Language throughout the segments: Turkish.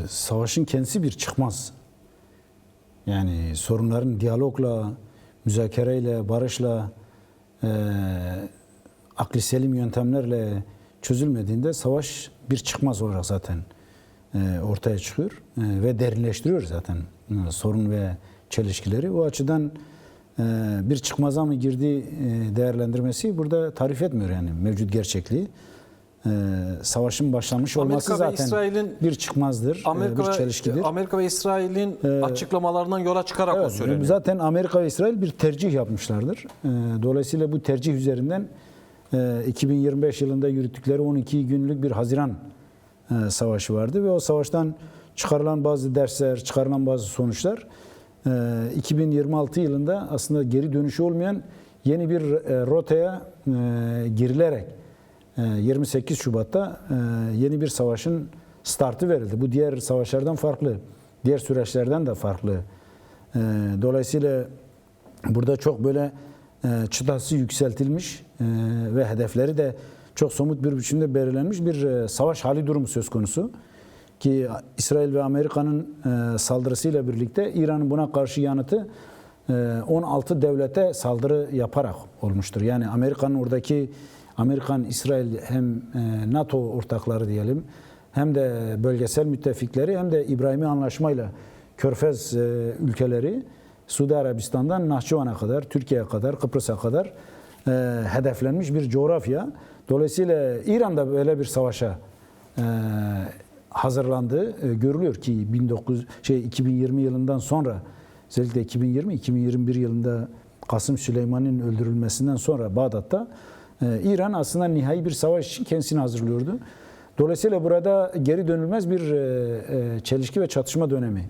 savaşın kendisi bir çıkmaz. Yani sorunların diyalogla, müzakereyle, barışla, akli selim yöntemlerle çözülmediğinde savaş bir çıkmaz olarak zaten ortaya çıkıyor ve derinleştiriyor zaten sorun ve çelişkileri. O açıdan bir çıkmaza mı girdi değerlendirmesi burada tarif etmiyor yani mevcut gerçekliği. Savaşın başlamış olması zaten bir çıkmazdır, bir çelişkidir. Amerika ve İsrail'in açıklamalarından yola çıkarak o söyleniyor. Zaten Amerika ve İsrail bir tercih yapmışlardır. Dolayısıyla bu tercih üzerinden 2025 yılında yürüttükleri 12 günlük bir Haziran Savaşı vardı ve o savaştan çıkarılan bazı dersler, çıkarılan bazı sonuçlar 2026 yılında aslında geri dönüşü olmayan yeni bir rotaya girilerek 28 Şubat'ta yeni bir savaşın startı verildi. Bu diğer savaşlardan farklı, diğer süreçlerden de farklı. Dolayısıyla burada çok böyle çıtası yükseltilmiş ve hedefleri de çok somut bir biçimde belirlenmiş bir savaş hali durumu söz konusu. Ki İsrail ve Amerika'nın saldırısıyla birlikte İran'ın buna karşı yanıtı 16 devlete saldırı yaparak olmuştur. Yani Amerika'nın oradaki İsrail hem NATO ortakları diyelim hem de bölgesel müttefikleri hem de İbrahimi Anlaşmayla Körfez ülkeleri Suudi Arabistan'dan Nahçıvan'a kadar, Türkiye'ye kadar, Kıbrıs'a kadar hedeflenmiş bir coğrafya. Dolayısıyla İran'da böyle bir savaşa hazırlandığı görülüyor ki 2020 yılından sonra özellikle 2021 yılında Kasım Süleyman'ın öldürülmesinden sonra Bağdat'ta İran aslında nihai bir savaş için kendisini hazırlıyordu. Dolayısıyla burada geri dönülmez bir çelişki ve çatışma dönemi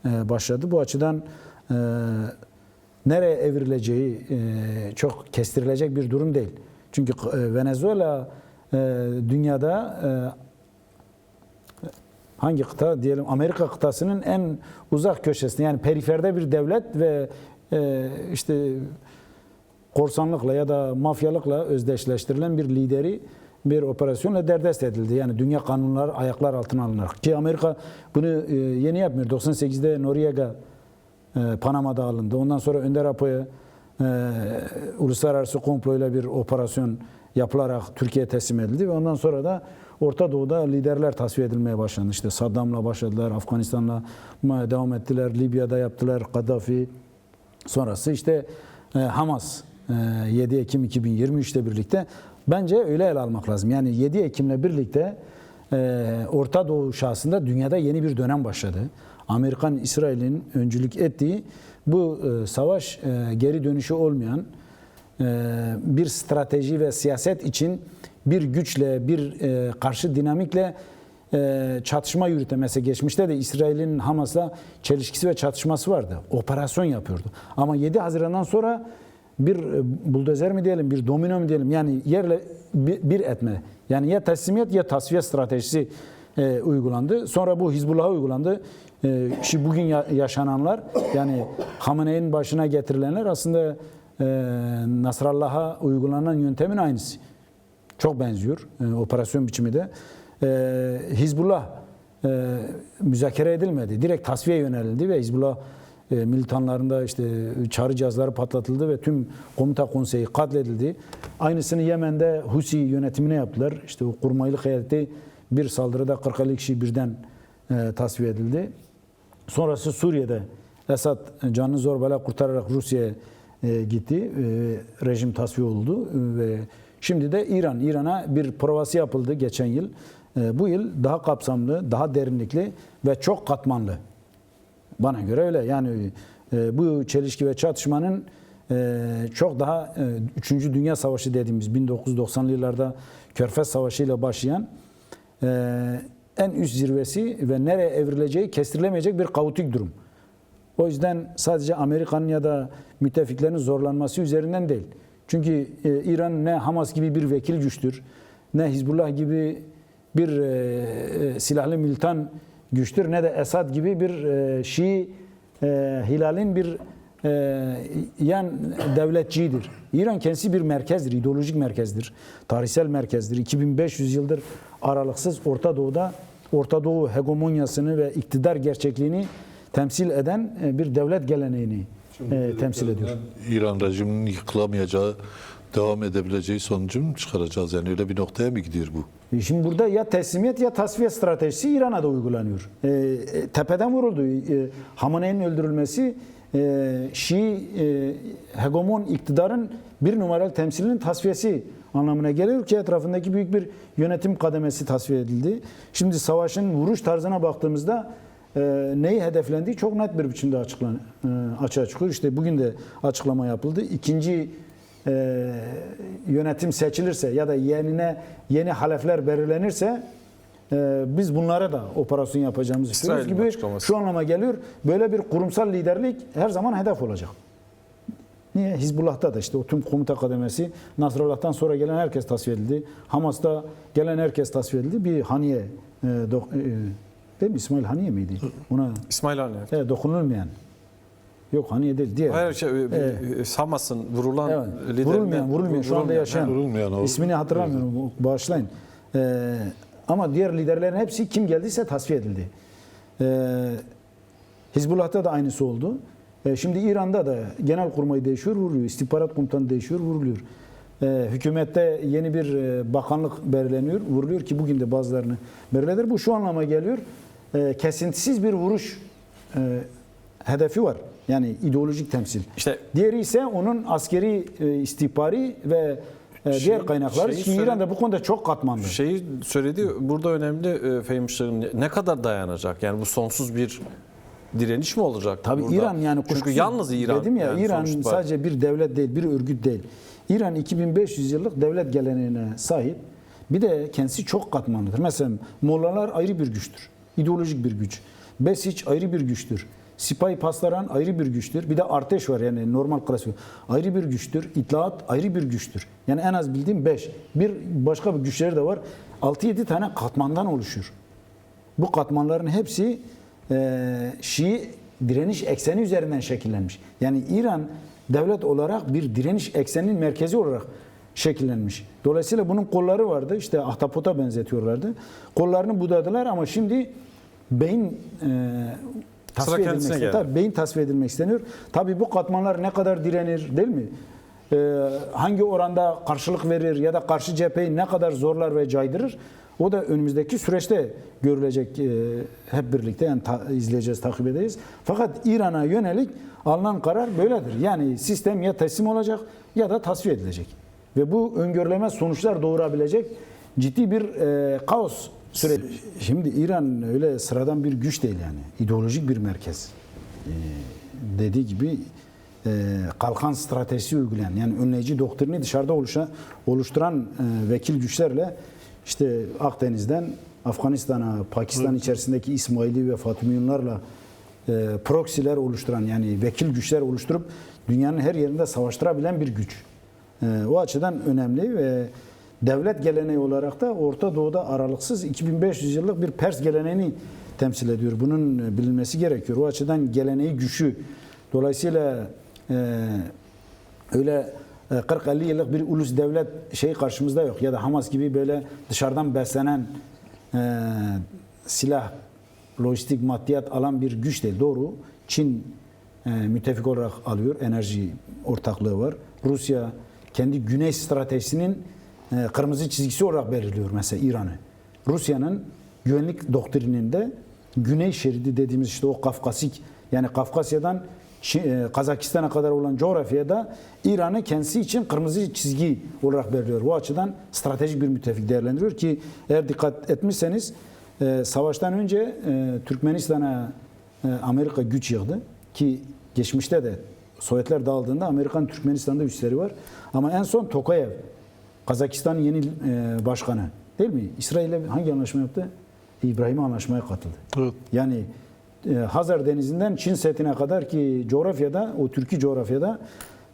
başladı. Bu açıdan nereye evrileceği çok kestirilecek bir durum değil. Çünkü Venezuela dünyada hangi kıta diyelim Amerika kıtasının en uzak köşesinde yani periferde bir devlet ve işte korsanlıkla ya da mafyalıkla özdeşleştirilen bir lideri bir operasyonla derdest edildi. Yani dünya kanunları ayaklar altına alınarak. Ki Amerika bunu yeni yapmıyor. 98'de Noriega Panama'da alındı. Ondan sonra Önder Apo'ya uluslararası komployla bir operasyon yapılarak Türkiye'ye teslim edildi ve ondan sonra da Orta Doğu'da liderler tasfiye edilmeye başlandı. İşte Saddam'la başladılar, Afganistan'la devam ettiler, Libya'da yaptılar, Kaddafi. Sonrası işte Hamas 7 Ekim 2023'te birlikte bence öyle ele almak lazım. Yani 7 Ekim'le birlikte Orta Doğu şahsında dünyada yeni bir dönem başladı. Amerikan, İsrail'in öncülük ettiği bu savaş geri dönüşü olmayan bir strateji ve siyaset için bir güçle, bir karşı dinamikle çatışma yürütemesi. Geçmişte de İsrail'in Hamas'la çelişkisi ve çatışması vardı. Operasyon yapıyordu. Ama 7 Haziran'dan sonra bir buldozer mi diyelim, bir domino mu diyelim yani yerle bir etme. Yani ya teslimiyet ya tasfiye stratejisi uygulandı. Sonra bu Hizbullah'a uygulandı. Şimdi bugün yaşananlar yani Hamene'nin başına getirilenler aslında Nasrallah'a uygulanan yöntemin aynısı. Çok benziyor operasyon biçimi de. Hizbullah müzakere edilmedi. Direkt tasfiye yönelildi ve Hizbullah militanlarında işte çağrı cihazları patlatıldı ve tüm komuta konseyi katledildi. Aynısını Yemen'de Husi yönetimine yaptılar. İşte o kurmaylık heyeti bir saldırıda 40-50 kişi birden tasfiye edildi. Sonrası Suriye'de Esad canını zor bela kurtararak Rusya'ya gitti. Rejim tasfiye oldu ve şimdi de İran'a bir provası yapıldı geçen yıl. Bu yıl daha kapsamlı, daha derinlikli ve çok katmanlı. Bana göre öyle. Yani bu çelişki ve çatışmanın çok daha 3. Dünya Savaşı dediğimiz 1990'lı yıllarda Körfez Savaşı ile başlayan en üst zirvesi ve nereye evrileceği kestirilemeyecek bir kaotik durum. O yüzden sadece Amerika'nın ya da müttefiklerin zorlanması üzerinden değil. Çünkü İran ne Hamas gibi bir vekil güçtür, ne Hizbullah gibi bir silahlı militan güçtür, ne de Esad gibi bir Şii hilalin bir yan devletçidir. İran kendisi bir merkezdir, ideolojik merkezdir, tarihsel merkezdir. 2500 yıldır aralıksız Orta Doğu'da Orta Doğu hegemonyasını ve iktidar gerçekliğini temsil eden bir devlet geleneğini temsil ediyor. İran rejiminin yıkılamayacağı, devam edebileceği sonucu mu çıkaracağız? Yani öyle bir noktaya mı gidiyor bu? Şimdi burada ya teslimiyet ya tasfiye stratejisi İran'a da uygulanıyor. Tepeden vuruldu. Hamenei'nin öldürülmesi Şii hegemon iktidarın bir numaralı temsilinin tasfiyesi anlamına geliyor ki etrafındaki büyük bir yönetim kademesi tasfiye edildi. Şimdi savaşın vuruş tarzına baktığımızda neyi hedeflendiği çok net bir biçimde açığa çıkıyor. İşte bugün de açıklama yapıldı. İkinci yönetim seçilirse ya da yeni halefler belirlenirse biz bunlara da operasyon yapacağımızı istiyoruz gibi şu anlama geliyor. Böyle bir kurumsal liderlik her zaman hedef olacak. Niye? Hizbullah'ta da işte o tüm komuta kademesi Nasrallah'tan sonra gelen herkes tasfiye edildi. Hamas'ta gelen herkes tasfiye edildi. Bir Haniye değil mi? İsmail Haniye miydi? Ona İsmail Haniye. dokunulmayan. Yok Haniye değil. Diğer. Hayır, Hamas'ın vurulan liderinden. Vurulmayan. Şu anda yaşayan. Vurulmayan, İsmini hatırlamıyorum. Bağışlayın. Ama diğer liderlerin hepsi kim geldiyse tasfiye edildi. Hizbullah'ta da aynısı oldu. Şimdi İran'da da genelkurmay değişiyor, vuruluyor. İstihbarat komutanı değişiyor, vuruluyor. Hükümette yeni bir bakanlık belirleniyor, vuruluyor ki bugün de bazılarını belirlediler. Bu şu anlama geliyor. Kesintisiz bir vuruş hedefi var. Yani ideolojik temsil. İşte diğeri ise onun askeri, istihbari ve diğer kaynaklar. Şimdi İran da bu konuda çok katmanlı. Şeyi söyledi. Burada önemli Fehmişlerim, ne kadar dayanacak? Yani bu sonsuz bir direniş mi olacak? Tabii burada? İran yani Çünkü yalnız İran. dedim ya yani İran sonuçta. sadece bir devlet değil, bir örgüt değil. İran 2500 yıllık devlet geleneğine sahip. Bir de kendisi çok katmanlıdır. Mesela Mollalar ayrı bir güçtür. İdeolojik bir güç. Besiç ayrı bir güçtür. Sipahi Paslaran ayrı bir güçtür. Bir de Arteş var yani normal klasik. Ayrı bir güçtür. İtlaat ayrı bir güçtür. Yani en az bildiğim 5. Bir başka bir güçleri de var. 6-7 tane katmandan oluşur. Bu katmanların hepsi Şii direniş ekseni üzerinden şekillenmiş. Yani İran devlet olarak bir direniş ekseninin merkezi olarak şekillenmiş. Dolayısıyla bunun kolları vardı. İşte ahtapota benzetiyorlardı. Kollarını budadılar ama şimdi beyin tasfiye edilmek isteniyor. Tabii beyin tasfiye edilmek isteniyor. Tabii bu katmanlar ne kadar direnir değil mi? Hangi oranda karşılık verir ya da karşı cepheyi ne kadar zorlar ve caydırır? O da önümüzdeki süreçte görülecek hep birlikte yani izleyeceğiz, takip edeceğiz. Fakat İran'a yönelik alınan karar böyledir. Yani sistem ya teslim olacak ya da tasfiye edilecek. Ve bu öngörülemez sonuçlar doğurabilecek ciddi bir kaos süreci. Şimdi İran öyle sıradan bir güç değil yani. İdeolojik bir merkez. Dediği gibi kalkan stratejisi uygulayan yani önleyici doktrini dışarıda oluşturan vekil güçlerle İşte Akdeniz'den Afganistan'a, Pakistan içerisindeki İsmaili ve Fatımiyunlarla proksiler oluşturan yani vekil güçler oluşturup dünyanın her yerinde savaştırabilen bir güç. O açıdan önemli ve devlet geleneği olarak da Orta Doğu'da aralıksız 2500 yıllık bir Pers geleneğini temsil ediyor. Bunun bilinmesi gerekiyor. O açıdan geleneği güçlü. Dolayısıyla öyle 40-50 yıllık bir ulus devlet şeyi karşımızda yok. Ya da Hamas gibi böyle dışarıdan beslenen silah, lojistik, maddiyat alan bir güç değil. Doğru. Çin müttefik olarak alıyor. Enerji ortaklığı var. Rusya kendi güney stratejisinin kırmızı çizgisi olarak belirliyor mesela İran'ı. Rusya'nın güvenlik doktrininde güney şeridi dediğimiz işte o Kafkasik yani Kafkasya'dan Kazakistan'a kadar olan coğrafyada İran'ı kendisi için kırmızı çizgi olarak belirliyor. Bu açıdan stratejik bir müttefik değerlendiriyor ki eğer dikkat etmişseniz savaştan önce Türkmenistan'a Amerika güç yığdı ki geçmişte de Sovyetler dağıldığında Amerikan Türkmenistan'da üsleri var. Ama en son Tokayev Kazakistan'ın yeni başkanı değil mi? İsrail'le hangi anlaşma yaptı? İbrahim anlaşmaya katıldı. Evet. Yani Hazar Denizi'nden Çin Seddi'ne kadar ki coğrafyada, o Türkiye coğrafyada,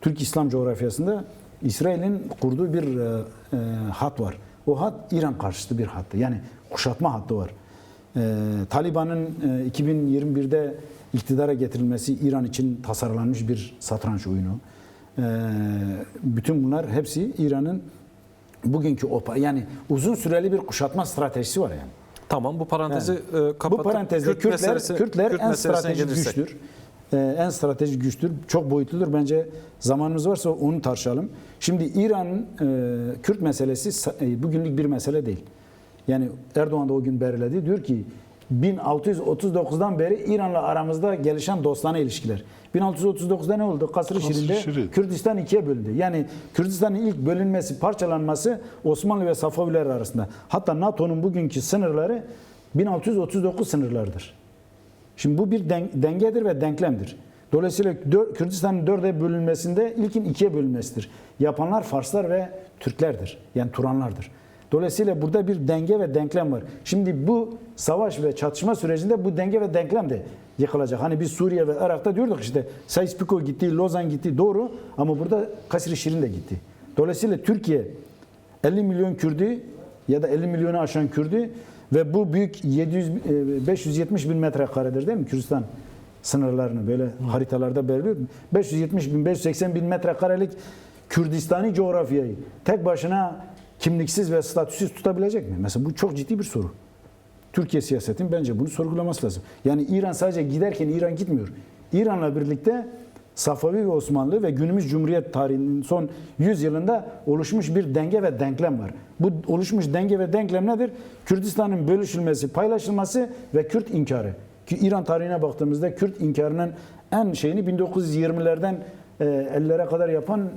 Türk İslam coğrafyasında İsrail'in kurduğu bir hat var. O hat İran karşıtı bir hattı. Yani kuşatma hattı var. Taliban'ın 2021'de iktidara getirilmesi İran için tasarlanmış bir satranç oyunu. Bütün bunlar hepsi İran'ın bugünkü yani uzun süreli bir kuşatma stratejisi var yani. Tamam, bu parantezi kapatıp Bu parantezde Kürtler Kürt en meselesine stratejik gelirsek. güçtür. En stratejik güçtür. Çok boyutludur. Bence zamanımız varsa onu tartışalım. Şimdi İran'ın Kürt meselesi bugünlük bir mesele değil. Yani Erdoğan da o gün belirledi. Diyor ki 1639'dan beri İran'la aramızda gelişen dostane ilişkiler. 1639'da ne oldu? Kasr-ı Şirin'de Şirin. Kürdistan ikiye bölündü. Yani Kürdistan'ın ilk bölünmesi, parçalanması Osmanlı ve Safaviler arasında. Hatta NATO'nun bugünkü sınırları 1639 sınırlardır. Şimdi bu bir dengedir ve denklemdir. Dolayısıyla Kürdistan'ın dörde bölünmesinde ilkin ikiye bölünmesidir. Yapanlar Farslar ve Türklerdir. Yani Turanlardır. Dolayısıyla burada bir denge ve denklem var. Şimdi bu savaş ve çatışma sürecinde bu denge ve denklem de yıkılacak. Hani biz Suriye ve Irak'ta diyorduk işte Sykes-Picot gitti, Lozan gitti, doğru, ama burada Kasr-ı Şirin de gitti. Dolayısıyla Türkiye 50 milyon Kürdü ya da 50 milyonu aşan Kürdü ve bu büyük 570 bin metrekaredir değil mi Kürdistan sınırlarını böyle haritalarda belirliyor. 570 bin, 580 bin metrekarelik Kürdistani coğrafyayı tek başına kimliksiz ve statüsüz tutabilecek mi? Mesela bu çok ciddi bir soru. Türkiye siyasetin bence bunu sorgulaması lazım. Yani İran sadece giderken İran gitmiyor. İran'la birlikte Safavi ve Osmanlı ve günümüz Cumhuriyet tarihinin son 100 yılında oluşmuş bir denge ve denklem var. Bu oluşmuş denge ve denklem nedir? Kürdistan'ın bölüşülmesi, paylaşılması ve Kürt inkarı. Ki İran tarihine baktığımızda Kürt inkarının en şeyini 1920'lerden 50'lere kadar yapan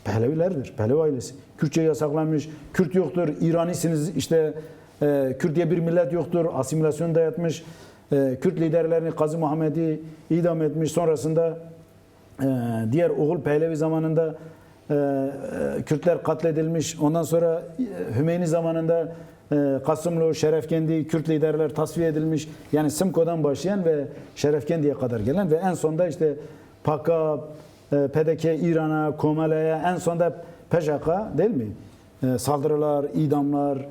Pehlevilerdir. Pehlevi ailesi. Kürtçe yasaklanmış, Kürt yoktur, İranisiniz işte Kürt diye bir millet yoktur, asimilasyon dayatmış. Kürt liderlerini Kazı Muhammed'i idam etmiş. Sonrasında diğer oğul Pehlevi zamanında Kürtler katledilmiş. Ondan sonra Hümeyni zamanında Kasımlı, Şerefkendi, Kürt liderler tasfiye edilmiş. Yani Sımko'dan başlayan ve Şerefkendi'ye kadar gelen ve en sonda işte PAKA, PDK, İran'a, Komale'ye, en sonda PJK değil mi? Saldırılar, idamlar,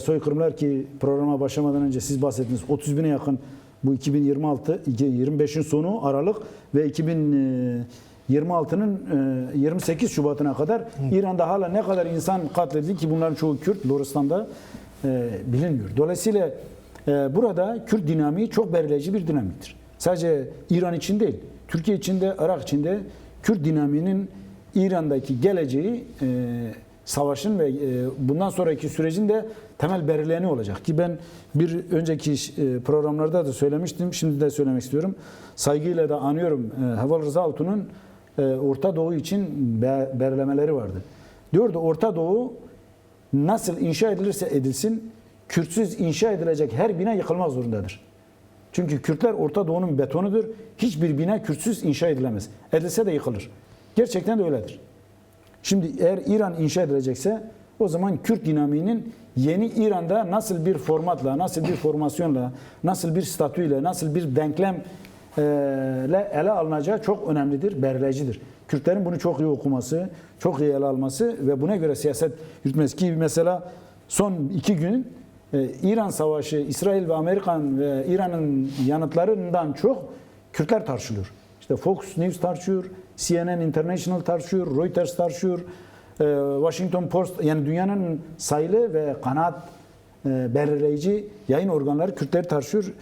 soykırımlar ki programa başlamadan önce siz bahsettiniz. 30 bine yakın bu 2025'in sonu Aralık ve 2026'nın 28 Şubat'ına kadar İran'da hala ne kadar insan katledildi ki bunların çoğu Kürt, Loristan'da bilinmiyor. Dolayısıyla burada Kürt dinamiği çok belirleyici bir dinamiktir. Sadece İran için değil, Türkiye için de, Irak için de Kürt dinamiğinin İran'daki geleceği savaşın ve bundan sonraki sürecin de temel belirleyeni olacak. Ki ben bir önceki programlarda da söylemiştim, şimdi de söylemek istiyorum. Saygıyla da anıyorum Heval Rıza Altun'un Orta Doğu için belirlemeleri vardı. Diyordu Orta Doğu nasıl inşa edilirse edilsin, Kürtsüz inşa edilecek her bina yıkılmak zorundadır. Çünkü Kürtler Orta Doğu'nun betonudur. Hiçbir bina Kürtsüz inşa edilemez. Edilse de yıkılır. Gerçekten de öyledir. Şimdi eğer İran inşa edilecekse o zaman Kürt dinamiğinin yeni İran'da nasıl bir formatla, nasıl bir formasyonla, nasıl bir statüyle, nasıl bir denklemle ele alınacağı çok önemlidir, belirleyicidir. Kürtlerin bunu çok iyi okuması, çok iyi ele alması ve buna göre siyaset yürütmesi ki mesela son 2 gün İran Savaşı, İsrail ve Amerikan ve İran'ın yanıtlarından çok Kürtler tartışılıyor. İşte Fox News tartışıyor, CNN International tartışıyor, Reuters tartışıyor, Washington Post, yani dünyanın sayılı ve kanaat belirleyici yayın organları Kürtleri tartışıyor.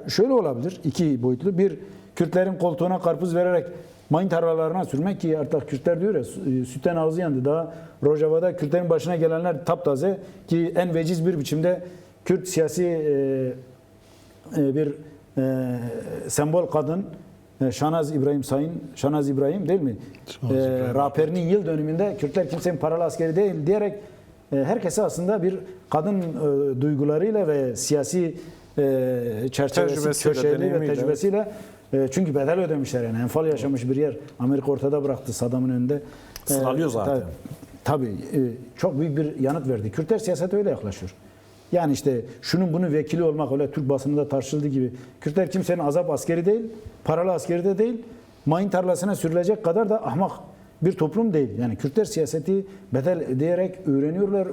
Şöyle olabilir, iki boyutlu. Bir, Kürtlerin koltuğuna karpuz vererek mayın tarlalarına sürmek ki artık Kürtler diyor ya sütten ağzı yandı. Daha Rojava'da Kürtlerin başına gelenler taptaze ki en veciz bir biçimde Kürt siyasi bir sembol kadın Şahnaz İbrahim Sayın, Şahnaz İbrahim değil mi? Raperinin yıl dönümünde Kürtler kimsenin paralı askeri değil diyerek herkese aslında bir kadın duygularıyla ve siyasi çerçevesi, köşeli ve tecrübesiyle çünkü bedel ödemişler yani. Enfal yaşamış bir yer. Amerika ortada bıraktı Saddam'ın önünde. Sınırlıyor zaten. Tabii çok büyük bir yanıt verdi. Kürtler siyasete öyle yaklaşıyor. Yani işte şunun bunun vekili olmak öyle Türk basınında tartışıldığı gibi. Kürtler kimsenin azap askeri değil, paralı askeri de değil, mayın tarlasına sürülecek kadar da ahmak bir toplum değil. Yani Kürtler siyaseti bedel ödeyerek öğreniyorlar,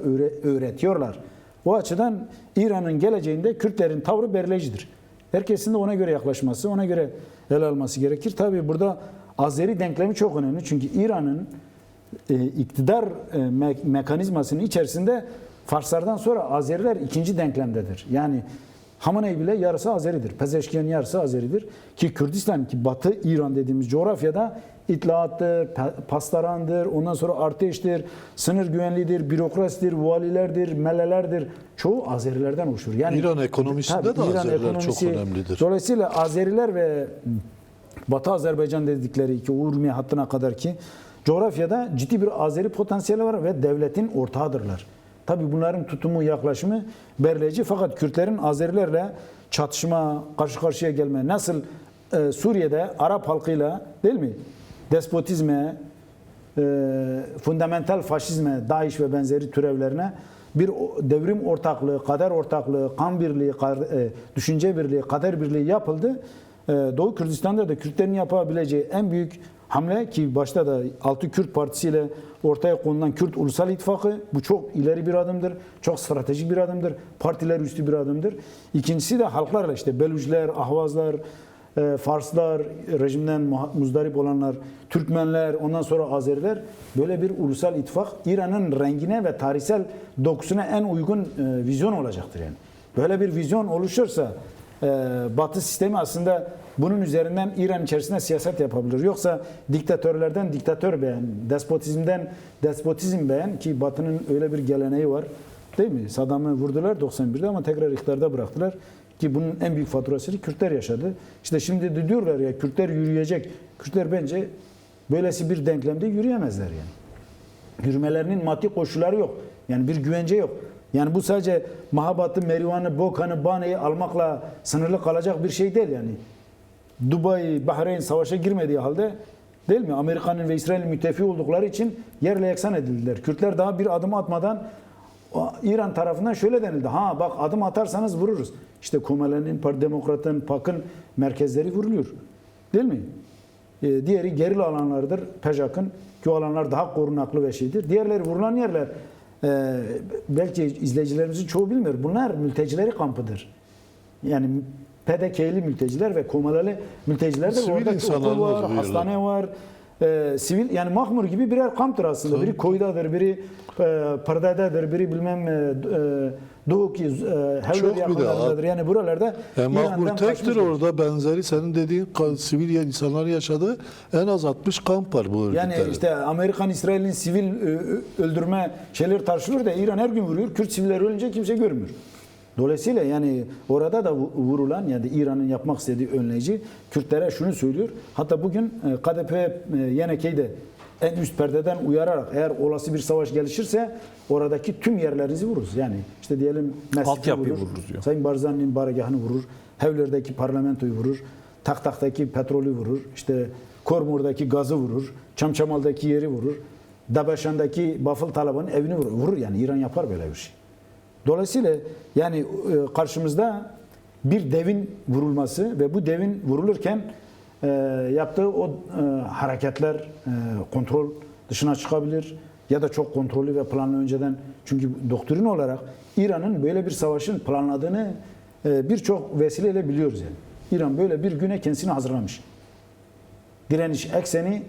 öğretiyorlar. O açıdan İran'ın geleceğinde Kürtlerin tavrı belirleyicidir. Herkesin de ona göre yaklaşması, ona göre ele alması gerekir. Tabii burada Azeri denklemi çok önemli. Çünkü İran'ın iktidar mekanizmasının içerisinde Farslardan sonra Azeriler ikinci denklemdedir. Yani Hamenei bile yarısı Azeridir. Pezeşkiyan yarısı Azeridir. Ki Kürdistan, ki Batı İran dediğimiz coğrafyada İttihat'tır, Pastaran'dır, ondan sonra Arteş'tir, sınır güvenliğidir, bürokrasidir, valilerdir, melelerdir. Çoğu Azerilerden oluşur. Yani İran ekonomisinde tabii, de Azeriler çok önemlidir. Dolayısıyla Azeriler ve Batı Azerbaycan dedikleri ki Urmiye hattına kadar ki coğrafyada ciddi bir Azeri potansiyeli var ve devletin ortağıdırlar. Tabii bunların tutumu, yaklaşımı belirleyici. Fakat Kürtlerin Azerilerle çatışma, karşı karşıya gelme, nasıl Suriye'de Arap halkıyla değil mi? Despotizme, fundamental faşizme, DAEŞ ve benzeri türevlerine bir devrim ortaklığı, kader ortaklığı, kan birliği, düşünce birliği, kader birliği yapıldı. Doğu Kürdistan'da da Kürtlerin yapabileceği en büyük hamle, ki başta da Altı Kürt Partisi ile ortaya konulan Kürt Ulusal İttifakı, bu çok ileri bir adımdır, çok stratejik bir adımdır, partiler üstü bir adımdır. İkincisi de halklarla, işte Beluciler, Ahvazlar, Farslar, rejimden muzdarip olanlar, Türkmenler, ondan sonra Azeriler, böyle bir ulusal ittifak İran'ın rengine ve tarihsel dokusuna en uygun vizyon olacaktır yani. Böyle bir vizyon oluşursa Batı sistemi aslında bunun üzerinden İran içerisinde siyaset yapabilir. Yoksa diktatörlerden diktatör beğen, despotizmden despotizm beğen, ki Batı'nın öyle bir geleneği var. Değil mi? Saddam'ı vurdular 91'de ama tekrar iktidarda bıraktılar. Ki bunun en büyük faturasını Kürtler yaşadı. İşte şimdi de diyorlar ya Kürtler yürüyecek. Kürtler bence böylesi bir denklemde yürüyemezler yani. Yürümelerinin maddi koşulları yok. Yani bir güvence yok. Yani bu sadece Mahabat'ı, Merivan'ı, Bokan'ı, Bane'yi almakla sınırlı kalacak bir şey değil yani. Dubai, Bahreyn savaşa girmediği halde, değil mi? Amerika'nın ve İsrail'in müttefiki oldukları için yerle yeksan edildiler. Kürtler daha bir adım atmadan İran tarafından şöyle denildi. Ha bak, adım atarsanız vururuz. İşte Komele'nin, Demokrat'ın, PAK'ın merkezleri vuruluyor. Değil mi? Diğeri geril alanlardır. PEJAK'ın, ki o alanlar daha korunaklı ve şeydir. Diğerleri vurulan yerler, belki izleyicilerimizin çoğu bilmiyor. Bunlar mültecileri kampıdır. Yani PDK'li mülteciler ve Komaleli mültecilerdir. Sivil Orada insanlar okul var, oluyorlar. hastane var. Sivil, yani Mahmur gibi birer kamptır aslında. Tabii. Biri Koydadır, biri Pırde'dedir, biri bilmem Doğu ki Hevler yakınlarındadır. Yani buralarda Mahmur tektir kaçmış. orada, benzeri senin dediğin sivil insanlar yaşadığı en az 60 kamp var bu örgütlerin. Yani işte Amerikan, İsrail'in sivil öldürme şeyleri tartışılıyor da İran her gün vuruyor. Kürt siviller ölünce kimse görmüyor. Dolayısıyla yani orada da vurulan, yani İran'ın yapmak istediği önleyici Kürtlere şunu söylüyor. Hatta bugün KDP YNK'de en üst perdeden uyararak, eğer olası bir savaş gelişirse oradaki tüm yerlerinizi vururuz. Yani işte diyelim mescidi Altyapıyı vurur, vururuz diyor. Sayın Barzani'nin baragahını vurur, Hevler'deki parlamentoyu vurur, Taktak'taki petrolü vurur, işte Kormur'daki gazı vurur, Çamçamal'daki yeri vurur, Dabaşan'daki Bafıl Taliban'ın evini vurur. Vurur yani, İran yapar böyle bir şey. Dolayısıyla yani karşımızda bir devin vurulması ve bu devin vurulurken yaptığı o hareketler kontrol dışına çıkabilir ya da çok kontrollü ve planlı önceden. Çünkü doktrin olarak İran'ın böyle bir savaşın planladığını birçok vesileyle biliyoruz yani. İran böyle bir güne kendisini hazırlamış. Direniş ekseni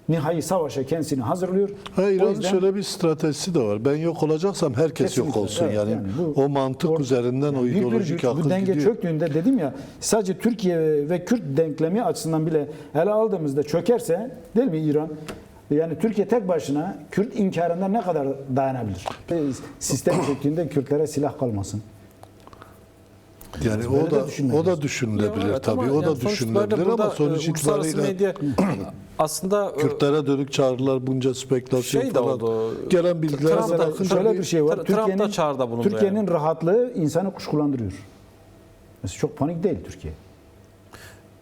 nihai savaşa kendisini hazırlıyor. İran'ın şöyle bir stratejisi de var. Ben yok olacaksam herkes yok kesinlikle, olsun. evet, yani bu o mantık üzerinden o ideolojik akıl bu denge gidiyor. çöktüğünde, dedim ya, sadece Türkiye ve Kürt denklemi açısından bile ele aldığımızda çökerse, değil mi İran? Yani Türkiye tek başına Kürt inkarında ne kadar dayanabilir? Sistem çöktüğünde Kürtlere silah kalmasın. Yani Böyle o de da düşünmeliyiz. o da düşünülebilir Evet, tabii. ama O da yani sonuç düşünülebilir itibariyle ama burada, sonuç uluslararası itibariyle medya aslında Kürtlere dönük çağrılar, bunca spekülasyon şey de falan oldu. gelen bilgiler Trump'ta- bakınca Mesela şöyle bir şey var. Trump da çağrıda bulundu Türkiye'nin rahatlığı insanı kuşkulandırıyor. Mesela çok panik değil Türkiye.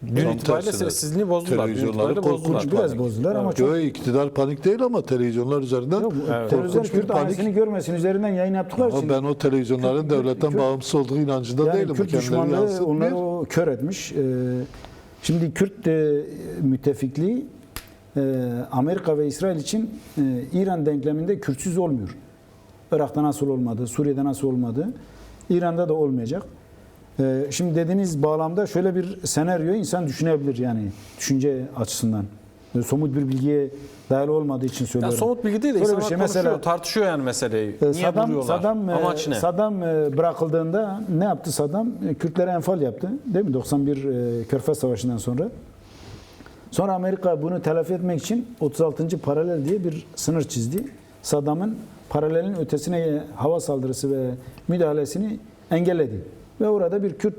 dün Tam itibariyle tersine, sessizliği bozdular. Dün televizyonları itibariyle bozdular. korkunç Biraz bozdular ama çok. Yo, iktidar panik değil ama televizyonlar üzerinden Televizyon korkunç bir Kürt ailesini panik. görmesin üzerinden yayın yaptıkları Ama için. ben o televizyonların devletten bağımsız olduğu inancında Yani değilim. Kürt Kendileri düşmanlığı yansıtmıyor. onları o kör etmiş. Şimdi Kürt müttefikliği Amerika ve İsrail için İran denkleminde Kürtsüz olmuyor. Irak'ta nasıl olmadı, Suriye'de nasıl olmadı, İran'da da olmayacak. Şimdi dediğiniz bağlamda şöyle bir senaryo insan düşünebilir yani düşünce açısından. somut bir bilgiye dayalı olmadığı için Yani söylüyorum. somut bilgi değil de Böyle bir insanlar şey. konuşuyor, Mesela tartışıyor yani meseleyi. Niye vuruyorlar? Amaç ne? Saddam bırakıldığında ne yaptı Saddam? Kürtlere enfal yaptı. Değil mi? 91 Körfez Savaşı'ndan sonra. Sonra Amerika bunu telafi etmek için 36. paralel diye bir sınır çizdi. Saddam'ın paralelin ötesine hava saldırısı ve müdahalesini engelledi. Ve orada bir Kürt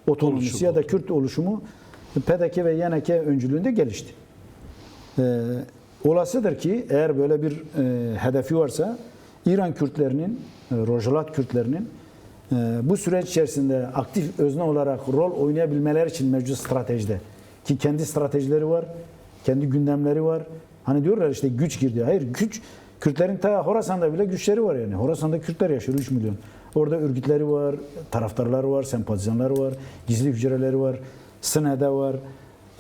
otonomisi ya da Kürt oluşumu PDK ve YNK öncülüğünde gelişti. Olasıdır ki eğer böyle bir hedefi varsa İran Kürtlerinin, Rojalat Kürtlerinin bu süreç içerisinde aktif özne olarak rol oynayabilmeleri için mevcut stratejide ki kendi stratejileri var, kendi gündemleri var. Hani diyorlar işte güç girdi. Hayır, güç Kürtlerin ta Horasan'da bile güçleri var yani. Horasan'da Kürtler yaşıyor 3 milyon. Orada örgütleri var, taraftarları var, sempatizanları var, gizli hücreleri var, Sıne'de var,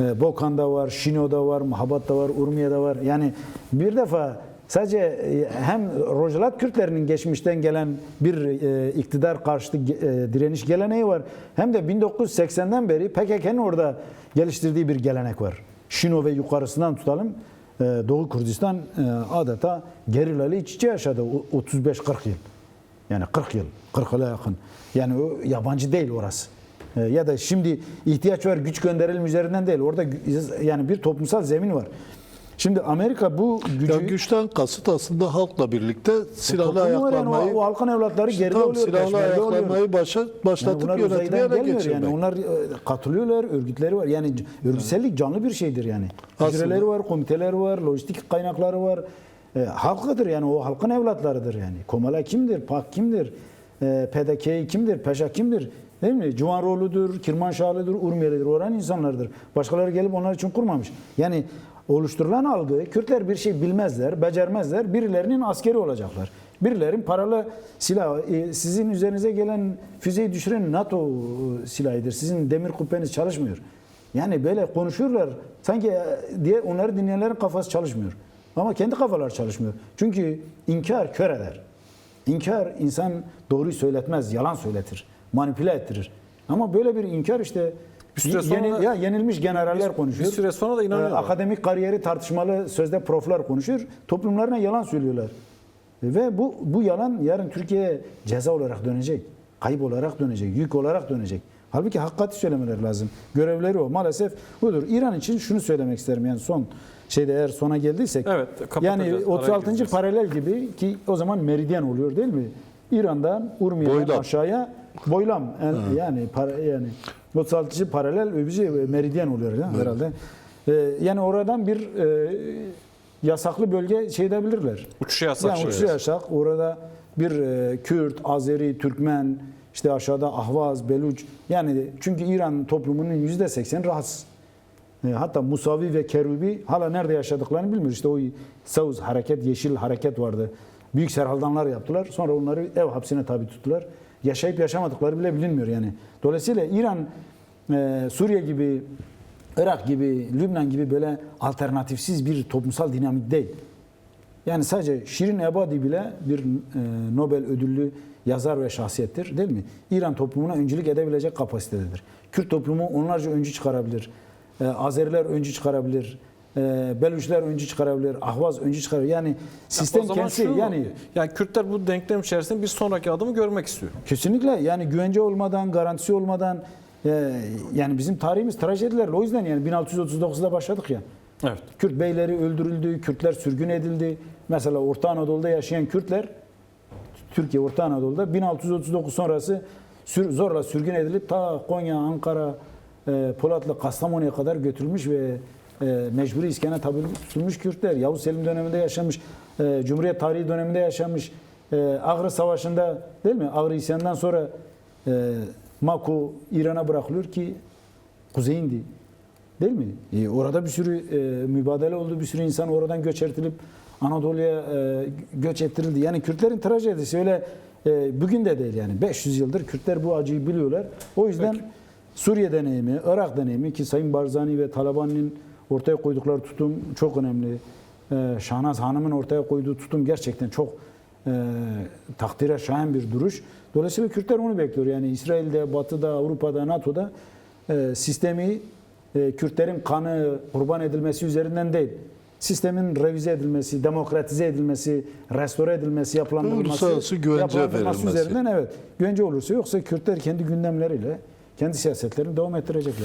Bokan'da var, Şino'da var, Mahabat'ta var, Urmiye'de var. Yani bir defa sadece hem Rojalat Kürtlerinin geçmişten gelen bir iktidar karşıtı direniş geleneği var. Hem de 1980'den beri PKK'nın orada geliştirdiği bir gelenek var. Şino ve yukarısından tutalım. Doğu Kürdistan adeta gerillalı iç içe yaşadı 35-40 yıl. Yani 40 yıl, 40 yıla yakın. Yani o yabancı değil orası. Ya da şimdi ihtiyaç var güç gönderelim üzerinden değil. Orada yani bir toplumsal zemin var. Şimdi Amerika bu gücü... Yani güçten kasıt aslında halkla birlikte silahlı toplumu var ayaklanmayı... yani o halkın evlatları geride tam oluyor. silahlı peşmerge oluyor. ayaklanmayı başlatıp bunlar yönetmeye uzaydan ele gelmiyor geçirmek. yani. Onlar katılıyorlar, örgütleri var. Yani örgütsellik canlı bir şeydir yani. Hücreleri var, komiteler var, lojistik kaynakları var. Halkıdır yani o halkın evlatlarıdır yani. Komala kimdir, PAK kimdir, PDK kimdir, PEŞA kimdir? Değil mi? Civanroğlu'dur, Kirmanşahlı'dır, Urmiyeli'dir. Oranın insanlardır. Başkaları gelip onlar için kurmamış. Yani oluşturulan algı, Kürtler bir şey bilmezler, becermezler. Birilerinin askeri olacaklar. Birilerin paralı silah. Sizin üzerinize gelen füzeyi düşüren NATO silahıdır. Sizin demir kubbeniz çalışmıyor. Yani böyle konuşuyorlar. Sanki diye onları dinleyenlerin kafası çalışmıyor. Ama kendi kafalar çalışmıyor. Çünkü inkar kör eder. İnkar insan doğruyu söyletmez, yalan söyletir, manipüle ettirir. Ama böyle bir inkar işte Bir süre sonra yenilmiş generaller konuşuyor. bir süre sonra da inanıyorlar. Akademik kariyeri tartışmalı sözde proflar konuşuyor. Toplumlarına yalan söylüyorlar. Ve bu yalan yarın Türkiye'ye ceza olarak dönecek. Kayıp olarak dönecek, yük olarak dönecek. Halbuki hakikati söylemeleri lazım. Görevleri o. Maalesef budur. İran için şunu söylemek isterim yani son şeyde eğer sona geldiysek. Evet, yani kapatacağız, 36. araya paralel gibi ki o zaman meridyen oluyor değil mi? İran'dan Urmiye'den Boylam. aşağıya boylam yani 36. paralel öbürü meridyen oluyor değil mi? Herhalde. Yani oradan bir yasaklı bölge şey edebilirler. Uçuş yasak. Yani uçuş yasak. Orada bir Kürt, Azeri, Türkmen, işte aşağıda Ahvaz, Beluç. Yani çünkü İran toplumunun %80 rahatsız. Hatta Musavi ve Kerubi hala nerede yaşadıklarını bilmiyor. İşte o Savuz hareket, Yeşil hareket vardı. Büyük serhaldanlar yaptılar. Sonra onları ev hapsine tabi tuttular. Yaşayıp yaşamadıkları bile bilinmiyor yani. Dolayısıyla İran, Suriye gibi, Irak gibi, Lübnan gibi böyle alternatifsiz bir toplumsal dinamik değil. Yani sadece Şirin Ebadi bile bir Nobel ödüllü yazar ve şahsiyettir değil mi? İran toplumuna öncülük edebilecek kapasitededir. Kürt toplumu onlarca öncü çıkarabilir. Azeriler öncü çıkarabilir. Belüşler öncü çıkarabilir. Ahvaz öncü çıkarabilir. Yani sistem kendisi yani Kürtler bu denklem içerisinde bir sonraki adımı görmek istiyor. kesinlikle yani güvence olmadan, garantisi olmadan yani bizim tarihimiz trajedilerle. O yüzden yani 1639'da başladık ya. Evet. Kürt beyleri öldürüldü, Kürtler sürgün edildi. Mesela Orta Anadolu'da yaşayan Kürtler, Türkiye Orta Anadolu'da 1639 sonrası zorla sürgün edilip ta Konya, Ankara, Polatlı, Kastamonu'ya kadar götürülmüş ve mecburi iskene tabi tutulmuş Kürtler. Yavuz Selim döneminde yaşamış, Cumhuriyet tarihi döneminde yaşamış, Ağrı Savaşı'nda değil mi? Ağrı isyanından sonra Mako İran'a bırakılıyor ki kuzeyindi. Değil mi? Orada bir sürü mübadele oldu, bir sürü insan oradan göç ettirilip Anadolu'ya göç ettirildi. Yani Kürtlerin trajedisi öyle bugün de değil yani. 500 yıldır Kürtler bu acıyı biliyorlar. O yüzden Peki. Suriye deneyimi, Irak deneyimi ki Sayın Barzani ve Taliban'ın ortaya koydukları tutum çok önemli. Şahnaz Hanım'ın ortaya koyduğu tutum gerçekten çok takdire şayan bir duruş. Dolayısıyla Kürtler onu bekliyor. Yani İsrail'de, Batı'da, Avrupa'da, NATO'da sistemi Kürtlerin kanı kurban edilmesi üzerinden değil. Sistemin revize edilmesi, demokratize edilmesi, restore edilmesi, Uluslararası güvence verilmesi. üzerinden evet. Güvence olursa, yoksa Kürtler kendi gündemleriyle, kendi siyasetlerini devam ettirecekler.